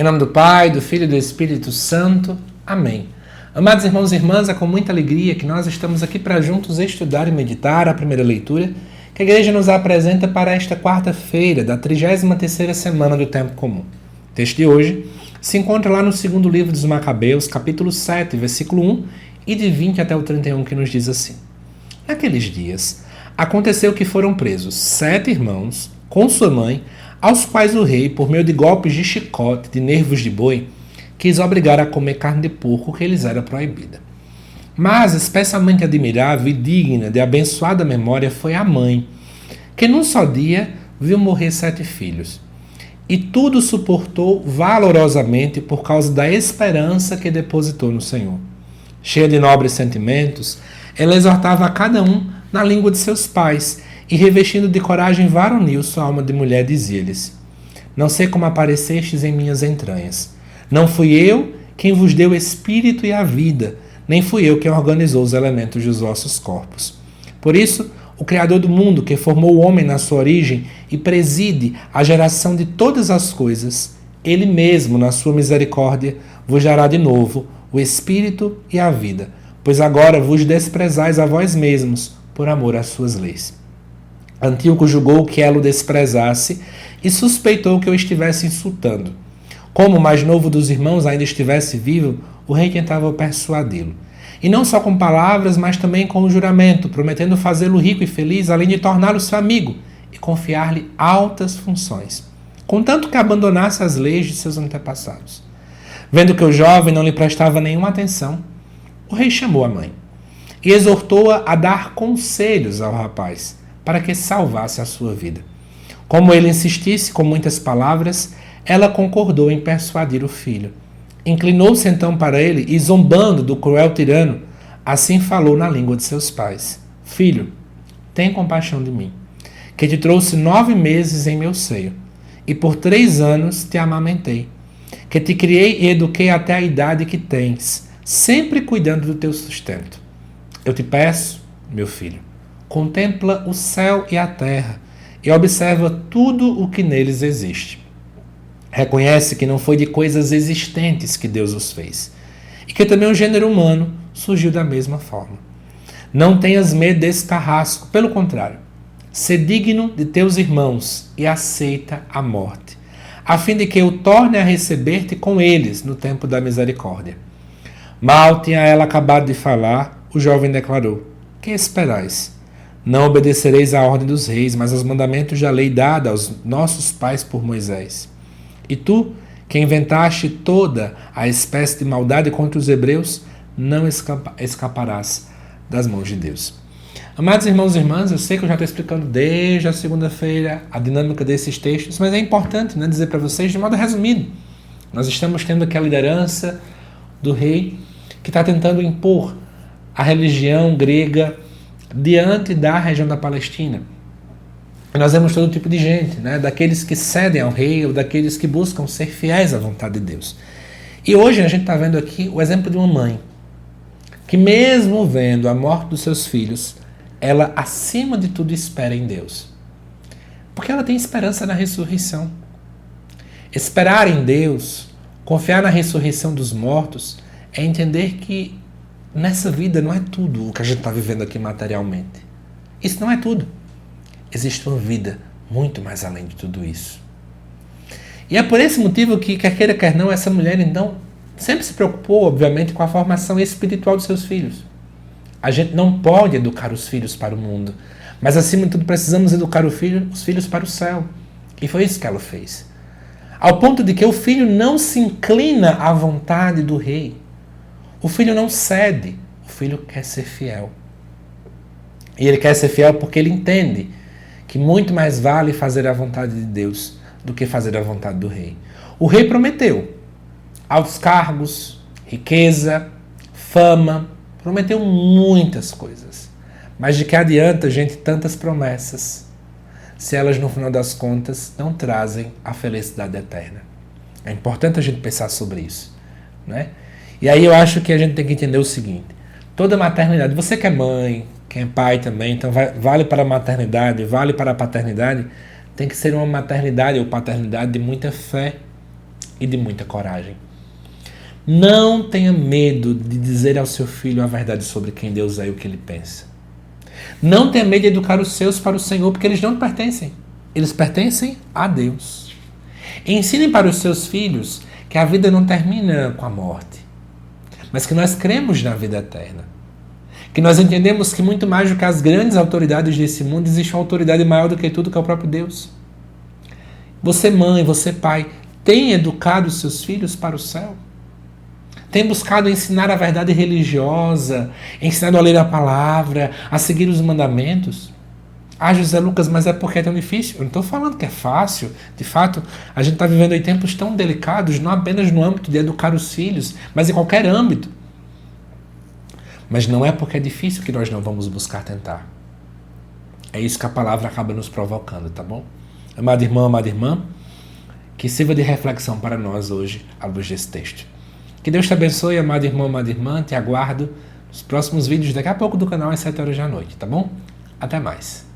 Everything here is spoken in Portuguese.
Em nome do Pai, do Filho e do Espírito Santo. Amém. Amados irmãos e irmãs, é com muita alegria que nós estamos aqui para juntos estudar e meditar a primeira leitura que a Igreja nos apresenta para esta quarta-feira da 33ª semana do Tempo Comum. O texto de hoje se encontra lá no segundo livro dos Macabeus, capítulo 7, versículo 1 e de 20 até o 31, que nos diz assim: Naqueles dias, aconteceu que foram presos 7 irmãos com sua mãe, aos quais o rei, por meio de golpes de chicote, de nervos de boi, quis obrigar a comer carne de porco que lhes era proibida. Mas, especialmente admirável e digna de abençoada memória foi a mãe, que num só dia viu morrer 7 filhos. E tudo suportou valorosamente por causa da esperança que depositou no Senhor. Cheia de nobres sentimentos, ela exortava a cada um na língua de seus pais, e revestindo de coragem varonil sua alma de mulher, dizia-lhes: Não sei como aparecestes em minhas entranhas. Não fui eu quem vos deu o espírito e a vida, nem fui eu quem organizou os elementos dos vossos corpos. Por isso, o Criador do mundo, que formou o homem na sua origem e preside a geração de todas as coisas, ele mesmo, na sua misericórdia, vos dará de novo o espírito e a vida, pois agora vos desprezais a vós mesmos por amor às suas leis. Antíoco julgou que ela o desprezasse e suspeitou que eu estivesse insultando. Como o mais novo dos irmãos ainda estivesse vivo, o rei tentava persuadi-lo. E não só com palavras, mas também com o juramento, prometendo fazê-lo rico e feliz, além de torná-lo seu amigo e confiar-lhe altas funções, contanto que abandonasse as leis de seus antepassados. Vendo que o jovem não lhe prestava nenhuma atenção, o rei chamou a mãe e exortou-a a dar conselhos ao rapaz, para que salvasse a sua vida. Como ele insistisse com muitas palavras, ela concordou em persuadir o filho. Inclinou-se então para ele e, zombando do cruel tirano, assim falou na língua de seus pais: Filho, tem compaixão de mim, que te trouxe 9 meses em meu seio, e por 3 anos te amamentei, que te criei e eduquei até a idade que tens, sempre cuidando do teu sustento. Eu te peço, meu filho, contempla o céu e a terra e observa tudo o que neles existe. Reconhece que não foi de coisas existentes que Deus os fez e que também o gênero humano surgiu da mesma forma. Não tenhas medo desse carrasco, pelo contrário, sê digno de teus irmãos e aceita a morte, a fim de que eu torne a receber-te com eles no tempo da misericórdia. Mal tinha ela acabado de falar, o jovem declarou: Que esperais? Não obedecereis à ordem dos reis, mas aos mandamentos da lei dada aos nossos pais por Moisés. E tu, que inventaste toda a espécie de maldade contra os hebreus, não escaparás das mãos de Deus. Amados irmãos e irmãs, eu sei que eu já estou explicando desde a segunda-feira a dinâmica desses textos, mas é importante, né, dizer para vocês de modo resumido. Nós estamos tendo aqui a liderança do rei que está tentando impor a religião grega diante da região da Palestina. E nós vemos todo tipo de gente, né? Daqueles que cedem ao rei ou daqueles que buscam ser fiéis à vontade de Deus. E hoje a gente está vendo aqui o exemplo de uma mãe que, mesmo vendo a morte dos seus filhos, ela acima de tudo espera em Deus. Porque ela tem esperança na ressurreição. Esperar em Deus, confiar na ressurreição dos mortos, é entender que nessa vida não é tudo o que a gente está vivendo aqui materialmente. Isso não é tudo. Existe uma vida muito mais além de tudo isso. E é por esse motivo que, quer queira, quer não, essa mulher, então, sempre se preocupou, obviamente, com a formação espiritual dos seus filhos. A gente não pode educar os filhos para o mundo, mas, acima de tudo, precisamos educar os filhos para o céu. E foi isso que ela fez. Ao ponto de que o filho não se inclina à vontade do rei. O filho não cede, o filho quer ser fiel. E ele quer ser fiel porque ele entende que muito mais vale fazer a vontade de Deus do que fazer a vontade do rei. O rei prometeu altos cargos, riqueza, fama, prometeu muitas coisas. Mas de que adianta, gente, tantas promessas, se elas, no final das contas, não trazem a felicidade eterna? É importante a gente pensar sobre isso, né? E aí eu acho que a gente tem que entender o seguinte: toda maternidade, você que é mãe, quem é pai também, então vale para a maternidade, vale para a paternidade, tem que ser uma maternidade ou paternidade de muita fé e de muita coragem. Não tenha medo de dizer ao seu filho a verdade sobre quem Deus é e o que ele pensa. Não tenha medo de educar os seus para o Senhor, porque eles não pertencem. Eles pertencem a Deus. Ensinem para os seus filhos que a vida não termina com a morte, mas que nós cremos na vida eterna. Que nós entendemos que muito mais do que as grandes autoridades desse mundo, existe uma autoridade maior do que tudo, que é o próprio Deus. Você, mãe, você, pai, tem educado os seus filhos para o céu? Tem buscado ensinar a verdade religiosa, ensinado a ler a palavra, a seguir os mandamentos? Ah, José Lucas, mas é porque é tão difícil? Eu não estou falando que é fácil. De fato, a gente está vivendo em tempos tão delicados, não apenas no âmbito de educar os filhos, mas em qualquer âmbito. Mas não é porque é difícil que nós não vamos buscar tentar. É isso que a palavra acaba nos provocando, tá bom? Amado irmão, amada irmã, que sirva de reflexão para nós hoje à luz desse texto. Que Deus te abençoe, amado irmão, amada irmã. Te aguardo nos próximos vídeos daqui a pouco do canal às 7 horas da noite, tá bom? Até mais.